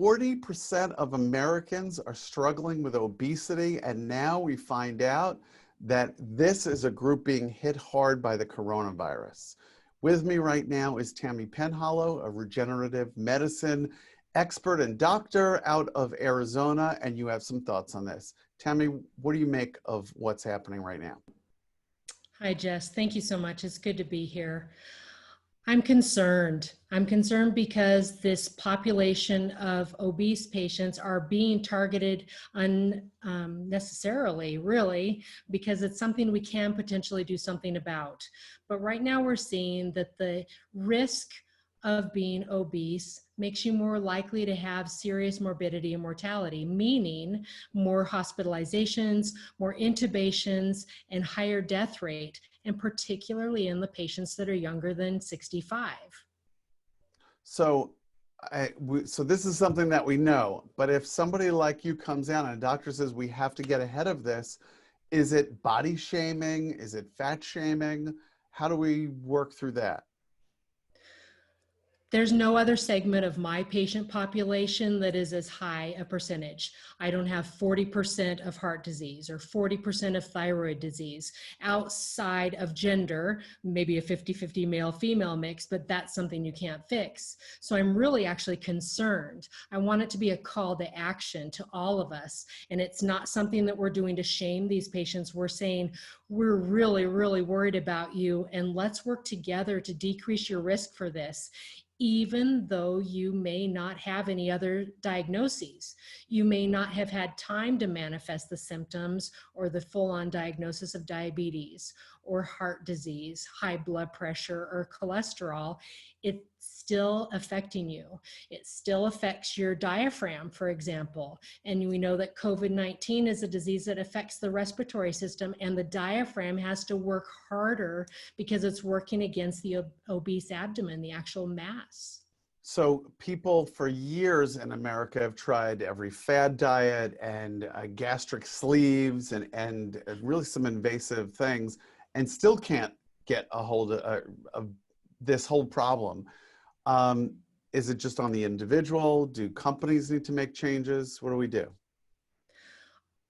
40% of Americans are struggling with obesity, and now we find out that this is a group being hit hard by the coronavirus. With me right now is Tammy Penhollow, a regenerative medicine expert and doctor out of Arizona, and you have some thoughts on this. Tammy, what do you make of what's happening right now? Hi, Jess. Thank you so much. It's good to be here. I'm concerned. I'm concerned because this population of obese patients are being targeted unnecessarily, really, because it's something we can potentially do something about. But right now we're seeing that the risk of being obese makes you more likely to have serious morbidity and mortality, meaning more hospitalizations, more intubations, and higher death rate, and particularly in the patients that are younger than 65. So this is something that we know, but if somebody like you comes out and a doctor says we have to get ahead of this, is it body shaming? Is it fat shaming? How do we work through that? There's no other segment of my patient population that is as high a percentage. I don't have 40% of heart disease or 40% of thyroid disease. Outside of gender, maybe a 50-50 male-female mix, but that's something you can't fix. So I'm really actually concerned. I want it to be a call to action to all of us. And it's not something that we're doing to shame these patients. We're saying, we're really, really worried about you, and let's work together to decrease your risk for this. Even though you may not have any other diagnoses. You may not have had time to manifest the symptoms or the full-on diagnosis of diabetes or heart disease, high blood pressure, or cholesterol. It's still affecting you. It still affects your diaphragm, for example. And we know that COVID-19 is a disease that affects the respiratory system, and the diaphragm has to work harder because it's working against the obese abdomen, the actual mass. So people for years in America have tried every fad diet and gastric sleeves and really some invasive things, and still can't get a hold of this whole problem. Is it just on the individual? Do companies need to make changes? What do we do?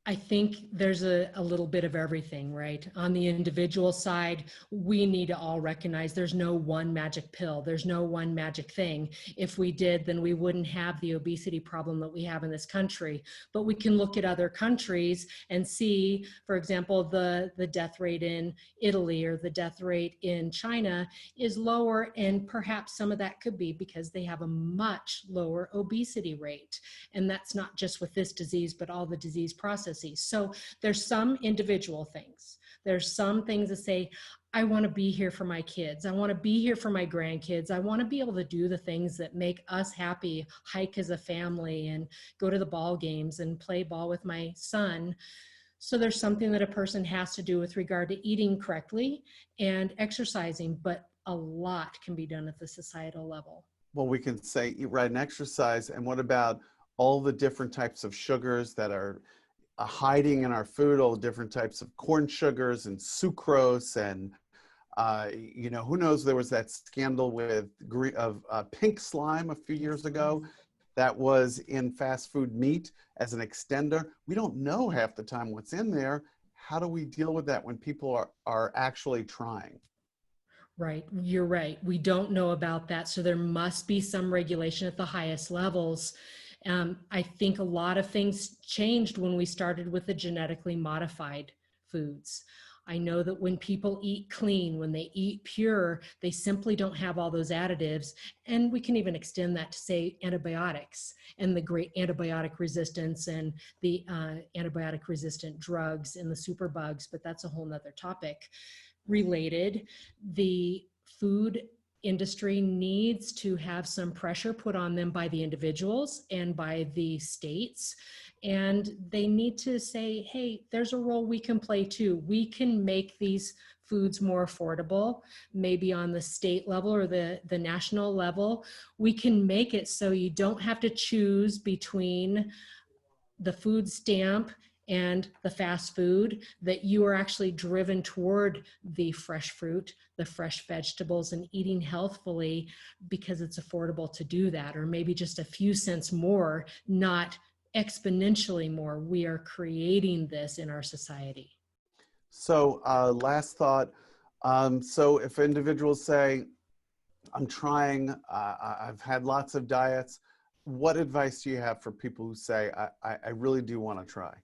I think there's a little bit of everything, right? On the individual side, we need to all recognize there's no one magic pill. There's no one magic thing. If we did, then we wouldn't have the obesity problem that we have in this country. But we can look at other countries and see, for example, the death rate in Italy or the death rate in China is lower. And perhaps some of that could be because they have a much lower obesity rate. And that's not just with this disease, but all the disease processes. So there's some individual things. There's some things that say, I want to be here for my kids. I want to be here for my grandkids. I want to be able to do the things that make us happy, hike as a family and go to the ball games and play ball with my son. So there's something that a person has to do with regard to eating correctly and exercising, but a lot can be done at the societal level. Well, we can say eat right and exercise. And what about all the different types of sugars that are hiding in our food, all the different types of corn sugars and sucrose, and you know, who knows, there was that scandal with pink slime a few years ago that was in fast food meat as an extender. We don't know half the time what's in there. How do we deal with that when people are actually trying? Right, you're right. We don't know about that. So there must be some regulation at the highest levels. I think a lot of things changed when we started with the genetically modified foods. I know that when people eat clean, when they eat pure, they simply don't have all those additives. And we can even extend that to, say, antibiotics and the great antibiotic resistance and the antibiotic resistant drugs and the superbugs, but that's a whole nother topic. Related, the food industry needs to have some pressure put on them by the individuals and by the states. And they need to say, hey, there's a role we can play too. We can make these foods more affordable, maybe on the state level or the national level. We can make it so you don't have to choose between the food stamp and the fast food, that you are actually driven toward the fresh fruit, the fresh vegetables, and eating healthfully because it's affordable to do that, or maybe just a few cents more, not exponentially more. We are creating this in our society. So last thought. So if individuals say, I'm trying, I've had lots of diets, what advice do you have for people who say, I really do want to try?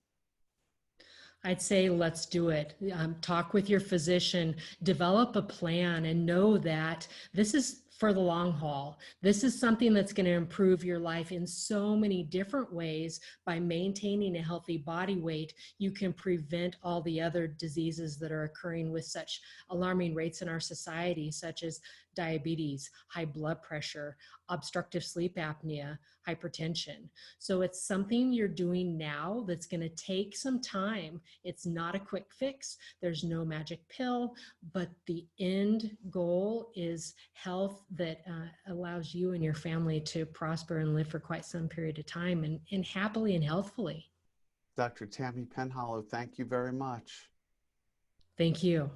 I'd say let's do it. Talk with your physician, develop a plan, and know that this is for the long haul. This is something that's going to improve your life in so many different ways. By maintaining a healthy body weight, you can prevent all the other diseases that are occurring with such alarming rates in our society, such as diabetes, high blood pressure, obstructive sleep apnea, hypertension. So it's something you're doing now that's going to take some time. It's not a quick fix. There's no magic pill, but the end goal is health that allows you and your family to prosper and live for quite some period of time, and happily and healthfully. Dr. Tammy Penhollow, thank you very much. Thank you.